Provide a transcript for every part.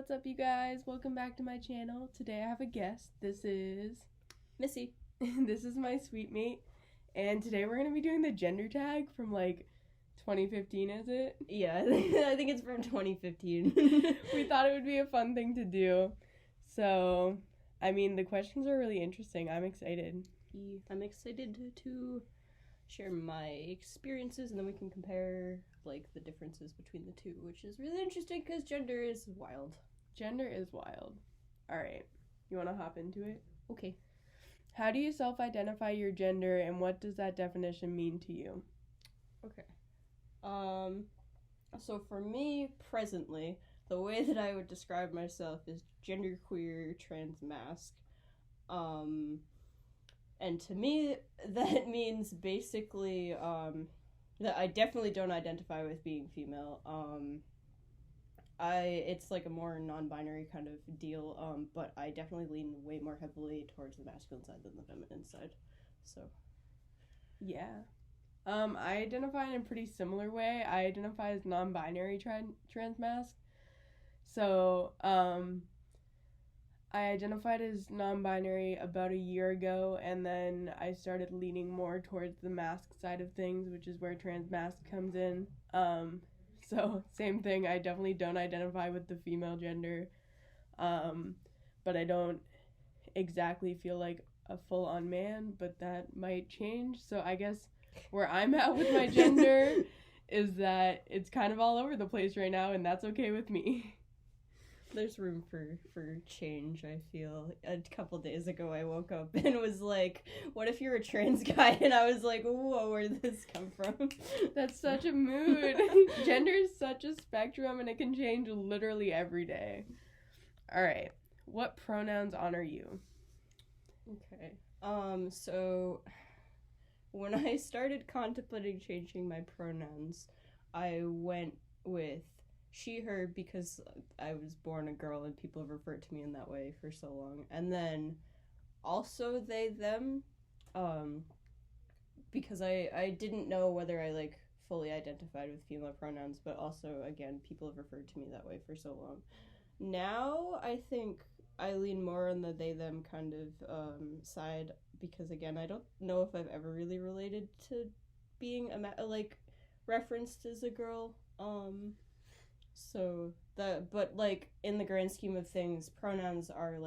what's up, you guys? Welcome back to my channel. Today I have a guest. This is Missy. This is my sweet mate, and today we're going to be doing the gender tag from, 2015, is it? Yeah, I think it's from 2015. We thought it would be a fun thing to do. So, the questions are really interesting. I'm excited. I'm excited to share my experiences, and then we can compare, the differences between the two, which is really interesting because gender is wild. Gender is wild. All right. You want to hop into it? Okay. How do you self-identify your gender, and what does that definition mean to you? Okay. So for me, presently, the way that I would describe myself is genderqueer, transmasc. And to me, that means basically, that I definitely don't identify with being female. It's like a more non-binary kind of deal, but I definitely lean way more heavily towards the masculine side than the feminine side, so. Yeah. I identify in a pretty similar way. I identify as non-binary transmasc. So, I identified as non-binary about a year ago, and then I started leaning more towards the masc side of things, which is where transmasc comes in. So, same thing, I definitely don't identify with the female gender, but I don't exactly feel like a full-on man, but that might change. So I guess where I'm at with my gender is that it's kind of all over the place right now, and that's okay with me. There's room for change, I feel. A couple days ago, I woke up and was like, what if you're a trans guy? And I was like, whoa, where did this come from? That's such a mood. Gender is such a spectrum, and it can change literally every day. All right. What pronouns honor you? Okay. So when I started contemplating changing my pronouns, I went with she, her, because I was born a girl and people have referred to me in that way for so long. And then also they, them, because I didn't know whether I, fully identified with female pronouns, but also, again, people have referred to me that way for so long. Now, I think I lean more on the they, them kind of side, because, again, I don't know if I've ever really related to being, referenced as a girl, but in the grand scheme of things, pronouns are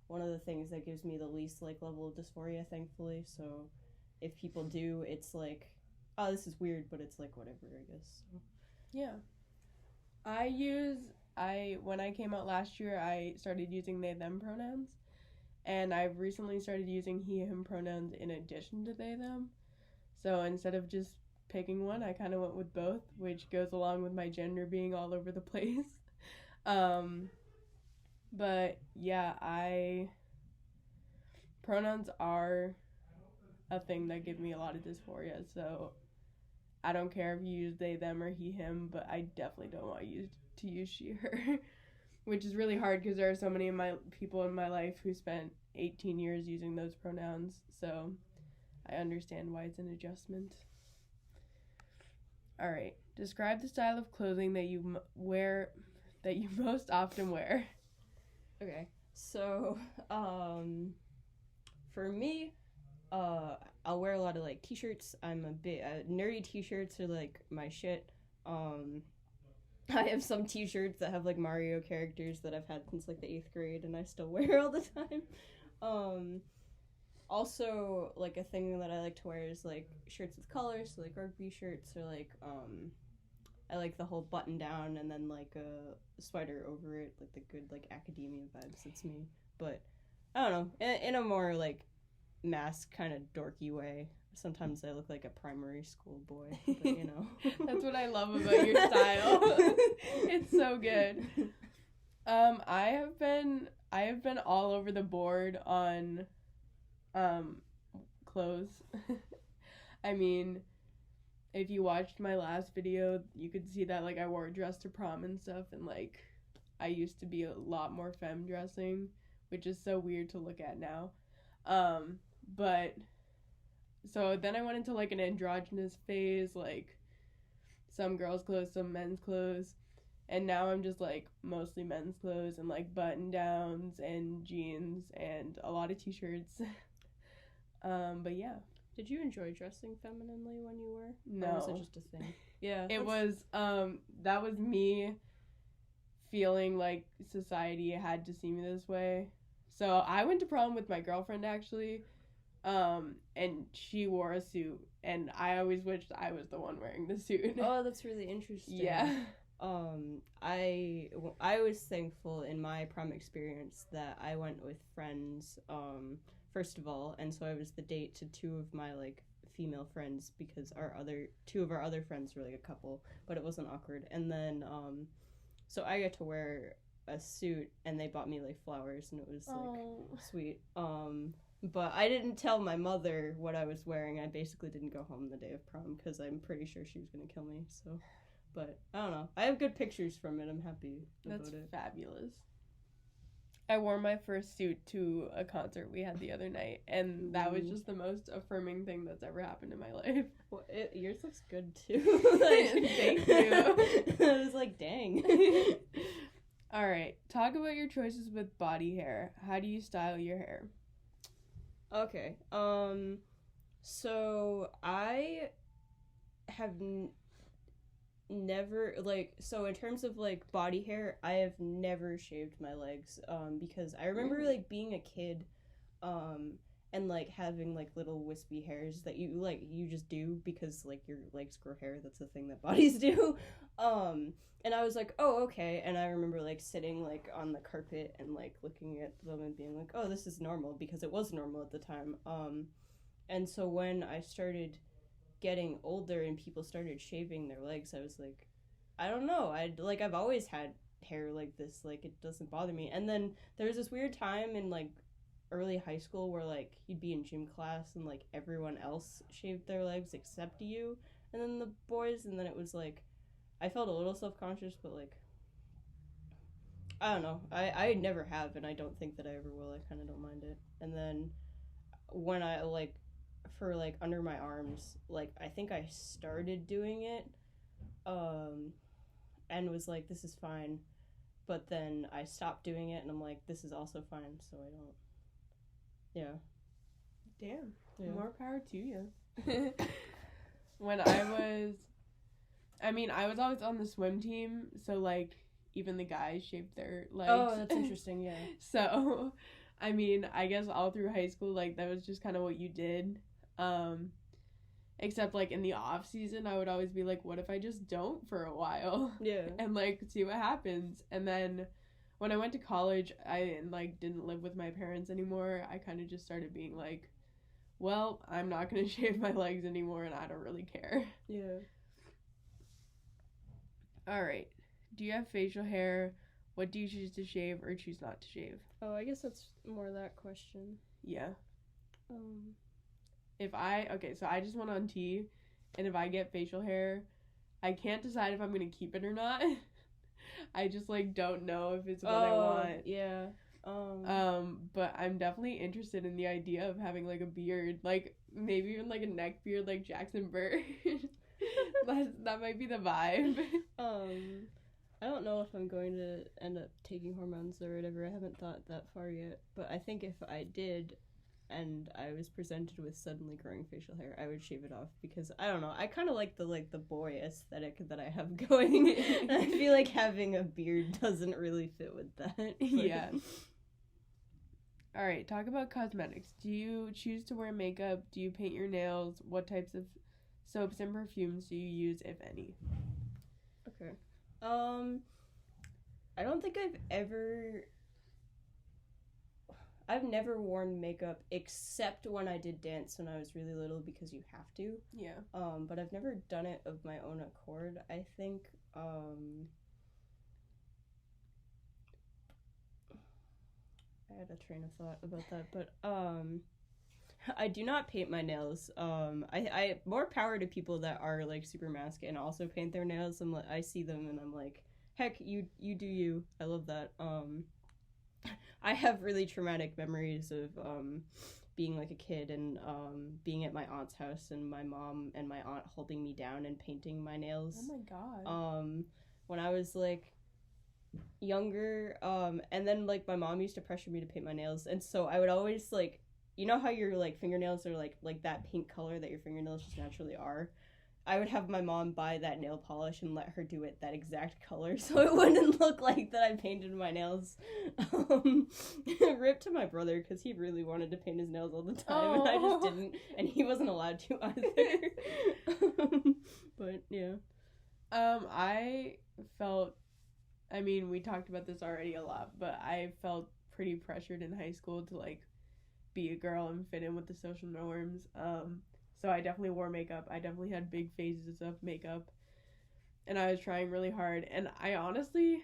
one of the things that gives me the least level of dysphoria, thankfully. So if people do, it's oh, this is weird, but it's whatever, I guess. So. Yeah. When I came out last year, I started using they, them pronouns, and I've recently started using he, him pronouns in addition to they, them. So instead of just picking one, I kind of went with both, which goes along with my gender being all over the place. But yeah, pronouns are a thing that give me a lot of dysphoria, so I don't care if you use they, them, or he, him, but I definitely don't want you to use she, her, which is really hard because there are so many people in my life who spent 18 years using those pronouns, so I understand why it's an adjustment. All right. Describe the style of clothing that you most often wear. Okay. So, for me, I'll wear a lot of t-shirts. I'm a bit nerdy t-shirts are my shit. I have some t-shirts that have Mario characters that I've had since the 8th grade and I still wear all the time. Also, a thing that I like to wear is, shirts with colors, so, rugby shirts, or, I like the whole button-down and then, a sweater over it, the good, academia vibes, it's me. But, I don't know, in a more, mask kind of dorky way. Sometimes I look like a primary school boy, but, you know. That's what I love about your style. It's so good. I have been all over the board on clothes. If you watched my last video, you could see that I wore a dress to prom and stuff, and I used to be a lot more femme dressing, which is so weird to look at now. But so then I went into an androgynous phase, some girls' clothes, some men's clothes, And now I'm just, like, mostly men's clothes and, like, button-downs and jeans and a lot of t-shirts. But yeah. Did you enjoy dressing femininely when you were? No. Or was it just a thing? Yeah. It was, that was me feeling like society had to see me this way. So I went to prom with my girlfriend, actually, and she wore a suit, and I always wished I was the one wearing the suit. Oh, that's really interesting. Yeah. I was thankful in my prom experience that I went with friends, first of all, and so I was the date to two of my, like, female friends, because two of our other friends were, like, a couple, but it wasn't awkward. And then, so I got to wear a suit, and they bought me, like, flowers, and it was, like, sweet. But I didn't tell my mother what I was wearing. I basically didn't go home the day of prom, because I'm pretty sure she was gonna kill me, so... But, I don't know. I have good pictures from it. I'm happy about it. That's fabulous. I wore my first suit to a concert we had the other night, and that was just the most affirming thing that's ever happened in my life. Well, yours looks good, too. Like, thank you. I was like, dang. All right. Talk about your choices with body hair. How do you style your hair? Okay. So I have... never, like, so in terms of, like, body hair, I have never shaved my legs, because I remember, like, being a kid, and, like, having, like, little wispy hairs that you just do because, like, your legs grow hair. That's a thing that bodies do. And I was like, oh, okay. And I remember, like, sitting, like, on the carpet and, like, looking at them and being like, oh, this is normal, because it was normal at the time. And so when I started getting older and people started shaving their legs, I was like, I don't know, I've always had hair like this, like, it doesn't bother me. And then there was this weird time in, like, early high school where, like, you'd be in gym class and, like, everyone else shaved their legs except you and then the boys, and then it was like, I felt a little self-conscious, but, like, I don't know, I never have, and I don't think that I ever will. I kind of don't mind it. And then when I, like, for, like, under my arms, like, I think I started doing it, and was like, this is fine, but then I stopped doing it, and I'm like, this is also fine, so I don't, yeah. Damn. Yeah. More power to you. When I was always on the swim team, so, like, even the guys shaved their legs. Oh, that's interesting, yeah. So, I mean, I guess all through high school, like, that was just kind of what you did. Except, like, in the off season, I would always be like, what if I just don't for a while? Yeah. And, like, see what happens. And then when I went to college, I, like, didn't live with my parents anymore. I kind of just started being like, well, I'm not going to shave my legs anymore, and I don't really care. Yeah. All right. Do you have facial hair? What do you choose to shave or choose not to shave? Oh, I guess that's more that question. Yeah. So I just went on T, and if I get facial hair, I can't decide if I'm going to keep it or not. I just, like, don't know if it's what I want. Yeah. But I'm definitely interested in the idea of having, like, a beard, like, maybe even, like, a neck beard like Jackson Bird. That might be the vibe. I don't know if I'm going to end up taking hormones or whatever. I haven't thought that far yet, but I think if I did, and I was presented with suddenly growing facial hair, I would shave it off, because I don't know, I kind of like the boy aesthetic that I have going. And I feel like having a beard doesn't really fit with that. Yeah. All right, talk about cosmetics. Do you choose to wear makeup? Do you paint your nails? What types of soaps and perfumes do you use, if any? Okay. I don't think I've never worn makeup except when I did dance when I was really little, because you have to. Yeah. But I've never done it of my own accord. I think, I had a train of thought about that, but, I do not paint my nails. I more power to people that are, like, super mask and also paint their nails. I see them and I'm like, heck, you do you. I love that. I have really traumatic memories of being, like, a kid and being at my aunt's house and my mom and my aunt holding me down and painting my nails. Oh my god. When I was, like, younger, and then like my mom used to pressure me to paint my nails, and so I would always like, you know how your like fingernails are like that pink color that your fingernails just naturally are. I would have my mom buy that nail polish and let her do it that exact color so it wouldn't look like that I painted my nails. Rip to my brother because he really wanted to paint his nails all the time and I just didn't, and he wasn't allowed to either. But yeah. I felt, I mean, we talked about this already a lot, but I felt pretty pressured in high school to like be a girl and fit in with the social norms. So I definitely wore makeup. I definitely had big phases of makeup. And I was trying really hard. And I honestly,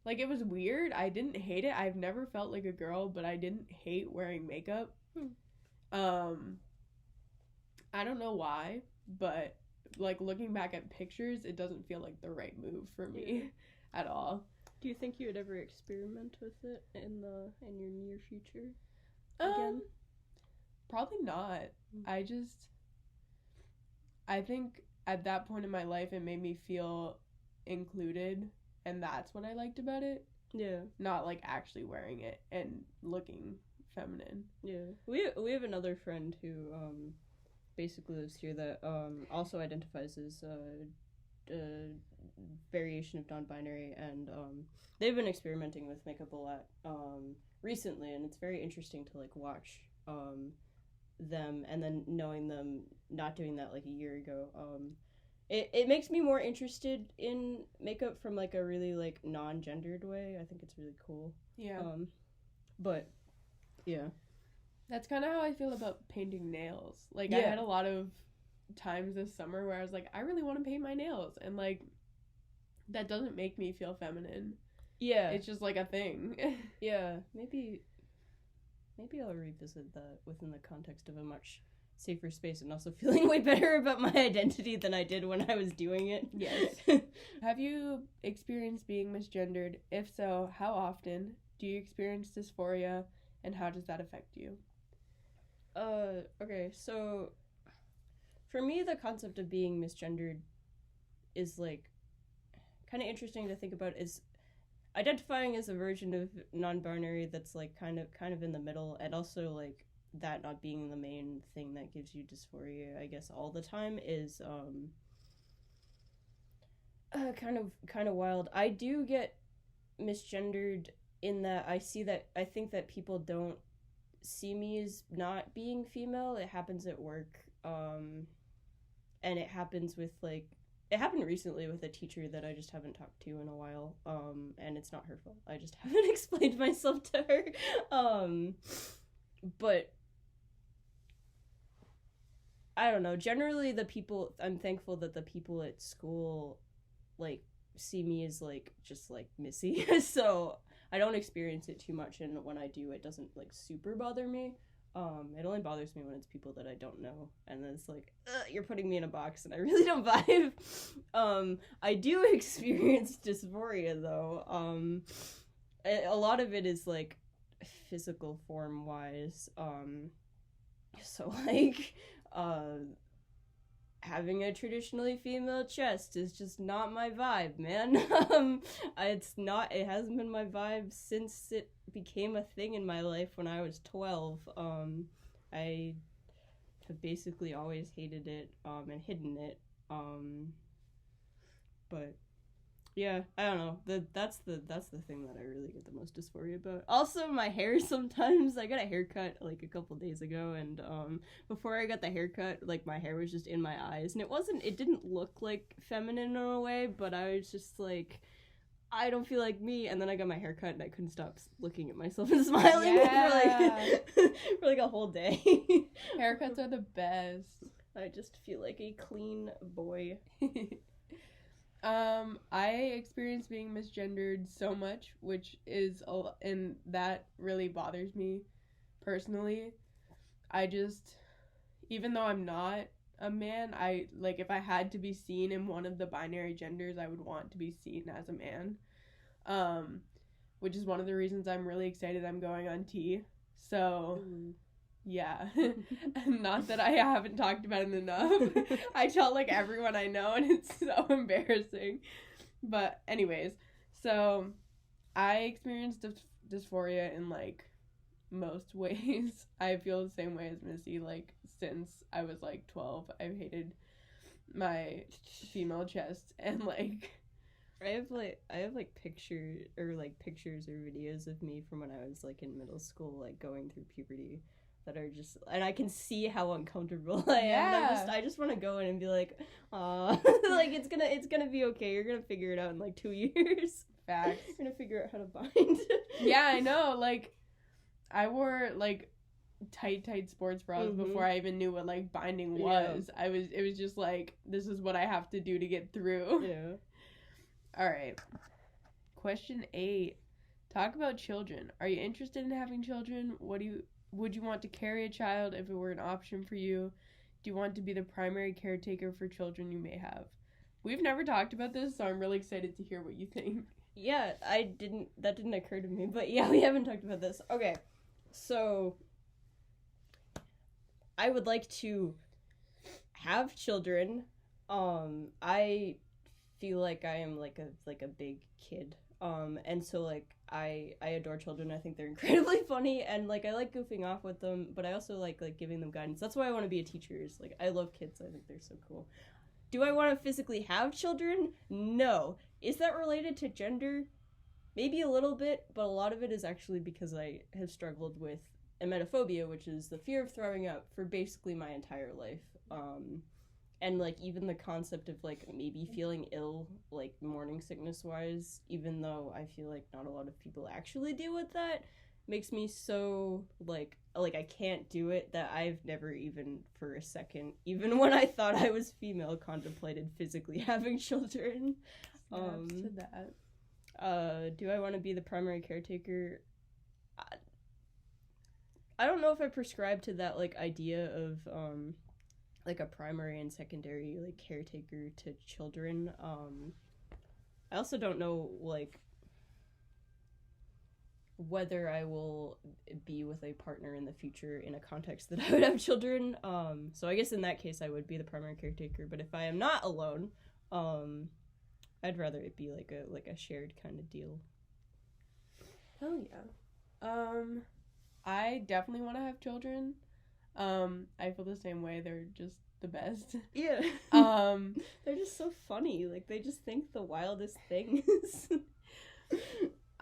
like, it was weird. I didn't hate it. I've never felt like a girl, but I didn't hate wearing makeup. I don't know why, but, like, looking back at pictures, it doesn't feel like the right move for me at all. Do you think you would ever experiment with it in your near future again? Probably not. I think at that point in my life it made me feel included, and that's what I liked about it. Yeah. Not like actually wearing it and looking feminine. Yeah. We have another friend who basically lives here that also identifies as variation of non-binary, and they've been experimenting with makeup a lot recently, and it's very interesting to like watch them and then knowing them not doing that like a year ago. It makes me more interested in makeup from like a really like non-gendered way. I think it's really cool. Yeah. But yeah. That's kind of how I feel about painting nails. Like, I had a lot of times this summer where I was like, I really want to paint my nails, and like that doesn't make me feel feminine. Yeah. It's just like a thing. Yeah. Maybe I'll revisit that within the context of a much safer space and also feeling way better about my identity than I did when I was doing it. Yes. Have you experienced being misgendered? If so, how often? Do you experience dysphoria, and how does that affect you? Okay, so for me, the concept of being misgendered is like kind of interesting to think about. Is identifying as a version of non-binary that's like kind of in the middle, and also like that not being the main thing that gives you dysphoria, I guess, all the time is kind of wild. I do get misgendered in that I think that people don't see me as not being female. It happens at work, and it happens with like, it happened recently with a teacher that I just haven't talked to in a while, and it's not her fault. I just haven't explained myself to her. But I don't know. Generally, I'm thankful that the people at school, like, see me as, like, just, like, Missy. So I don't experience it too much, and when I do, it doesn't, like, super bother me. It only bothers me when it's people that I don't know, and then it's like, you're putting me in a box, and I really don't vibe. I do experience dysphoria, though. A lot of it is, like, physical form-wise. So, like, having a traditionally female chest is just not my vibe, man. It hasn't been my vibe since it became a thing in my life when I was 12. I have basically always hated it, and hidden it. But yeah, I don't know. That's the thing that I really get the most dysphoria about. Also, my hair sometimes. I got a haircut like a couple days ago, and before I got the haircut, like my hair was just in my eyes, and it didn't look like feminine in a way, but I was just like, I don't feel like me. And then I got my haircut, and I couldn't stop looking at myself and smiling for like a whole day. Haircuts are the best. I just feel like a clean boy. I experienced being misgendered so much, and that really bothers me personally. Even though I'm not a man, if I had to be seen in one of the binary genders, I would want to be seen as a man. Which is one of the reasons I'm really excited I'm going on T. So, yeah. Not that I haven't talked about it enough. I tell, like, everyone I know, and it's so embarrassing. But anyways, So, I experienced dysphoria in, like, most ways. I feel the same way as Missy. Like, since I was, like, 12, I've hated my female chest, and, like... I have pictures or videos of me from when I was, like, in middle school, like, going through puberty that are just, and I can see how uncomfortable I am. And I just want to go in and be like, aw, like, it's gonna be okay. You're gonna figure it out in, like, 2 years. Facts. You're gonna figure out how to bind. Yeah, I know. Like, I wore, like, tight sports bras before I even knew what, like, binding was. Yeah. It was just like, this is what I have to do to get through. Yeah. All right. Question 8. Talk about children. Are you interested in having children? Would you want to carry a child if it were an option for you? Do you want to be the primary caretaker for children you may have? We've never talked about this, so I'm really excited to hear what you think. Yeah, that didn't occur to me, but yeah, we haven't talked about this. Okay. So I would like to have children. I feel like I am like a big kid. And so, like, I adore children. I think they're incredibly funny, and, like, I like goofing off with them, but I also like giving them guidance. That's why I want to be a teacher. Like, I love kids. I think they're so cool. Do I want to physically have children? No. Is that related to gender? Maybe a little bit, but a lot of it is actually because I have struggled with emetophobia, which is the fear of throwing up, for basically my entire life. And, like, even the concept of, like, maybe feeling ill, like, morning sickness-wise, even though I feel like not a lot of people actually deal with that, makes me so, like I can't do it, that I've never even for a second, even when I thought I was female, contemplated physically having children. To that. Do I want to be the primary caretaker? I don't know if I prescribe to that, like, idea of, like, a primary and secondary, like, caretaker to children. I also don't know, like, whether I will be with a partner in the future in a context that I would have children. So I guess in that case I would be the primary caretaker, but if I am not alone, I'd rather it be like a shared kind of deal. Hell yeah. I definitely want to have children. I feel the same way. They're just the best. Yeah. They're just so funny. Like, they just think the wildest things.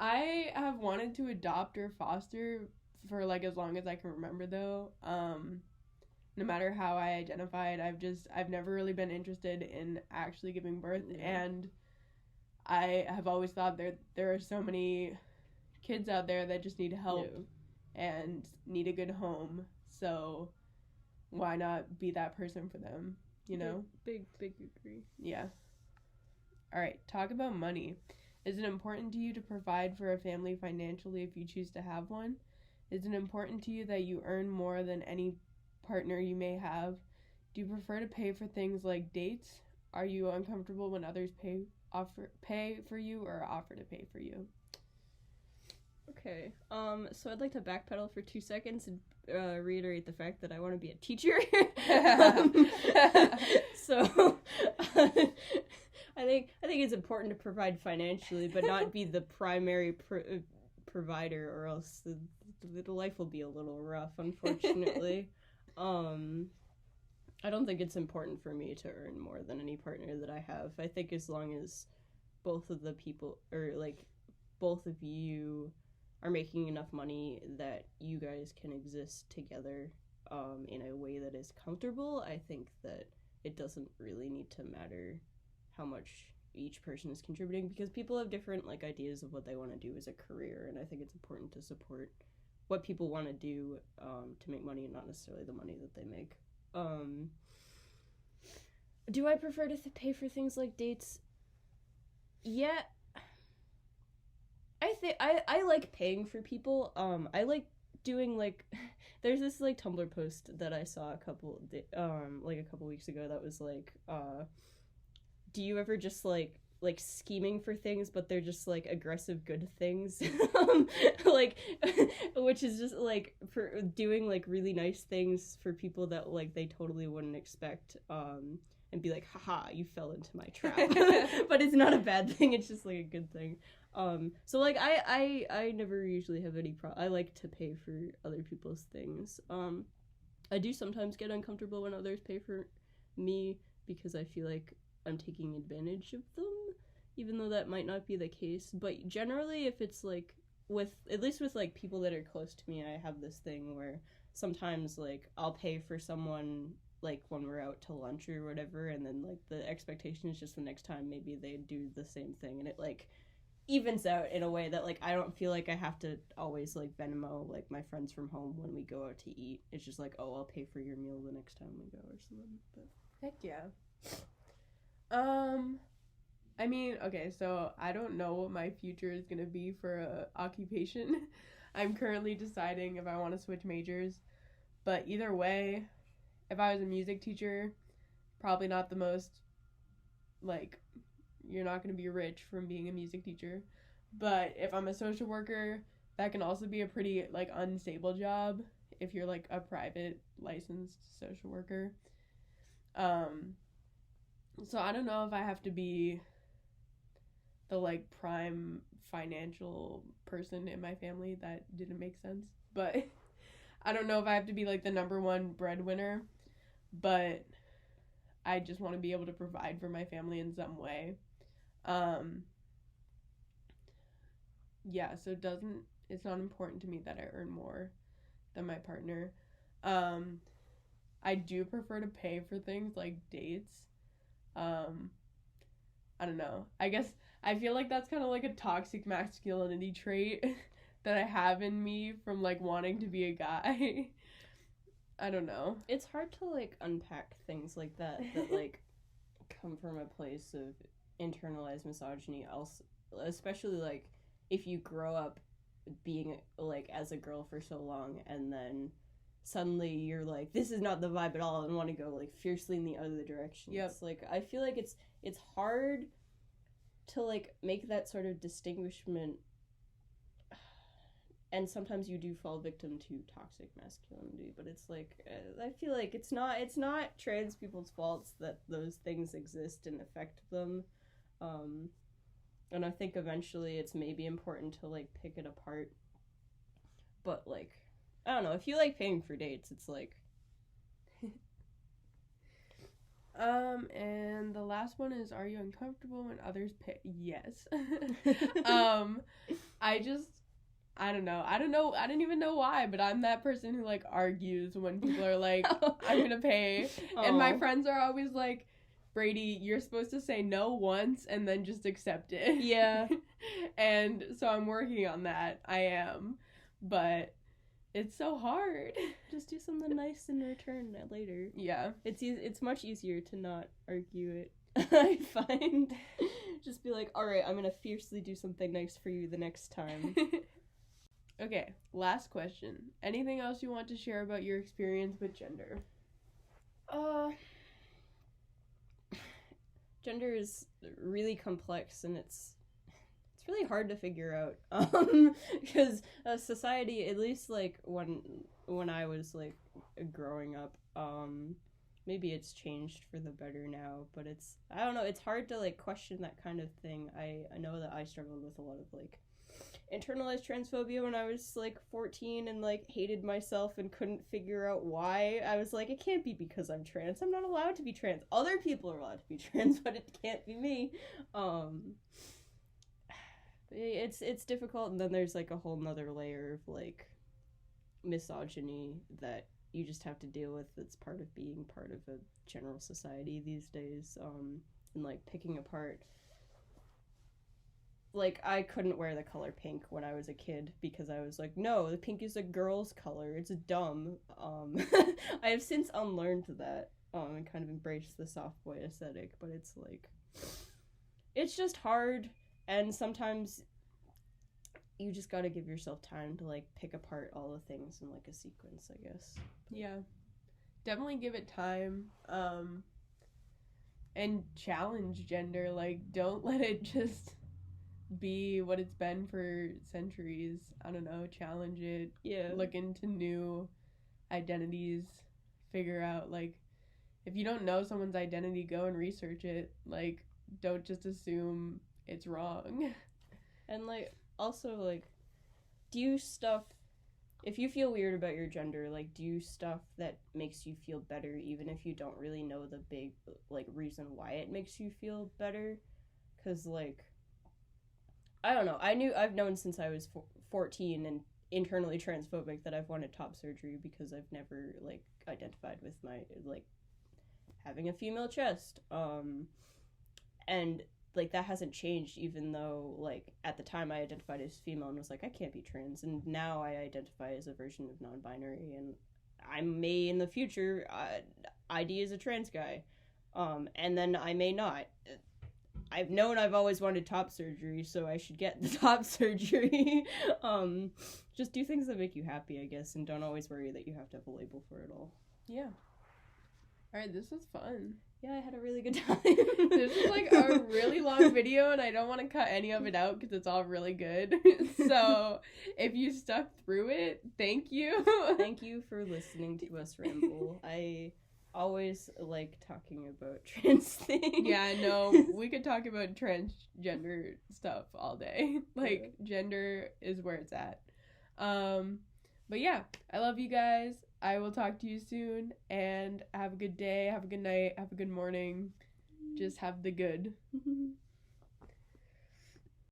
I have wanted to adopt or foster for, like, as long as I can remember, though. No matter how I identified, I've never really been interested in actually giving birth, and I have always thought there are so many kids out there that just need help and need a good home, so why not be that person for them, you know? Big agree. Yeah. All right, talk about money. Is it important to you to provide for a family financially if you choose to have one? Is it important to you that you earn more than any partner you may have? Do you prefer to pay for things like dates? Are you uncomfortable when others pay for you or offer to pay for you? Okay. So I'd like to backpedal for 2 seconds and reiterate the fact that I want to be a teacher. So I think it's important to provide financially, but not be the primary provider, or else the life will be a little rough, unfortunately. I don't think it's important for me to earn more than any partner that I have. I think as long as both of the people, or like both of you, are making enough money that you guys can exist together in a way that is comfortable, I think that it doesn't really need to matter how much each person is contributing, because people have different, like, ideas of what they want to do as a career, and I think it's important to support what people want to do to make money, and not necessarily the money that they make. Do I prefer to pay for things like dates? Yeah. I like paying for people. I like doing, like, there's this, like, Tumblr post that I saw a couple weeks ago that was like, do you ever just like scheming for things, but they're just, like, aggressive good things? Like, which is just, like, for doing, like, really nice things for people that, like, they totally wouldn't expect, and be like, haha, you fell into my trap. But it's not a bad thing, it's just, like, a good thing. So like I never usually have any I like to pay for other people's things. I do sometimes get uncomfortable when others pay for me because I feel like I'm taking advantage of them, even though that might not be the case. But generally, if it's like at least with like people that are close to me, I have this thing where sometimes like I'll pay for someone like when we're out to lunch or whatever, and then like the expectation is just the next time maybe they do the same thing, and it like evens out in a way that like I don't feel like I have to always like Venmo like my friends from home when we go out to eat. It's just like, oh, I'll pay for your meal the next time we go or something. But heck yeah. I mean, okay, so I don't know what my future is gonna be for a occupation. I'm currently deciding if I want to switch majors, but either way, if I was a music teacher, probably not the most like, you're not going to be rich from being a music teacher. But if I'm a social worker, that can also be a pretty like unstable job if you're like a private licensed social worker. So I don't know if I have to be the like prime financial person in my family. That didn't make sense. But I don't know if I have to be like the number one breadwinner, but I just want to be able to provide for my family in some way. Yeah, so it's not important to me that I earn more than my partner. I do prefer to pay for things like dates. I don't know. I guess I feel like that's kind of like a toxic masculinity trait that I have in me from like wanting to be a guy. I don't know. It's hard to like unpack things like that like come from a place of internalized misogyny, also especially like if you grow up being like as a girl for so long and then suddenly you're like, this is not the vibe at all, and want to go like fiercely in the other direction. Yep. It's like I feel like it's hard to like make that sort of distinguishment, and sometimes you do fall victim to toxic masculinity, but it's like I feel like it's not trans people's faults that those things exist and affect them. And I think eventually it's maybe important to like pick it apart, but like I don't know, if you like paying for dates, it's like and the last one is, are you uncomfortable when others pay? Yes. I don't know. I don't even know why, but I'm that person who like argues when people are like, I'm gonna pay. And my friends are always like, Brady, you're supposed to say no once and then just accept it. Yeah. And so I'm working on that. I am. But it's so hard. Just do something nice in return later. Yeah. It's much easier to not argue it, I find. Just be like, alright, I'm gonna fiercely do something nice for you the next time. Okay, last question. Anything else you want to share about your experience with gender? Gender is really complex, and it's really hard to figure out. Because society, at least like when I was like growing up, maybe it's changed for the better now, but I don't know, it's hard to like question that kind of thing. I know that I struggled with a lot of like internalized transphobia when I was like 14 and like hated myself and couldn't figure out why. I was like, it can't be because I'm trans. I'm not allowed to be trans. Other people are allowed to be trans, but it can't be me. It's difficult, and then there's like a whole nother layer of like misogyny that you just have to deal with. That's part of being part of a general society these days. And like picking apart, like I couldn't wear the color pink when I was a kid because I was like, no, the pink is a girl's color, it's dumb. I have since unlearned that and kind of embraced the soft boy aesthetic, but it's like, it's just hard. And sometimes you just gotta give yourself time to, like, pick apart all the things in, like, a sequence, I guess. Yeah. Definitely give it time. And challenge gender. Like, don't let it just be what it's been for centuries. I don't know. Challenge it. Yeah. Look into new identities. Figure out, like, if you don't know someone's identity, go and research it. Like, don't just assume it's wrong. And, like, also, like, do you stuff, if you feel weird about your gender, like, do you stuff that makes you feel better even if you don't really know the big, like, reason why it makes you feel better? Because, like, I don't know. I've known since I was 14 and internally transphobic that I've wanted top surgery because I've never, like, identified with my, like, having a female chest. And, like, that hasn't changed even though, like, at the time I identified as female and was like, I can't be trans. And now I identify as a version of non-binary, and I may in the future ID as a trans guy. And then I may not. I've known I've always wanted top surgery, so I should get the top surgery. Just do things that make you happy, I guess, and don't always worry that you have to have a label for it all. Yeah. Alright, this was fun. Yeah, I had a really good time. This is like a really long video, and I don't want to cut any of it out because it's all really good. So, if you stuck through it, thank you. Thank you for listening to us ramble. I always like talking about trans things. Yeah, no, we could talk about transgender stuff all day. Like, gender is where it's at. But yeah, I love you guys. I will talk to you soon, and have a good day, have a good night, have a good morning. Just have the good.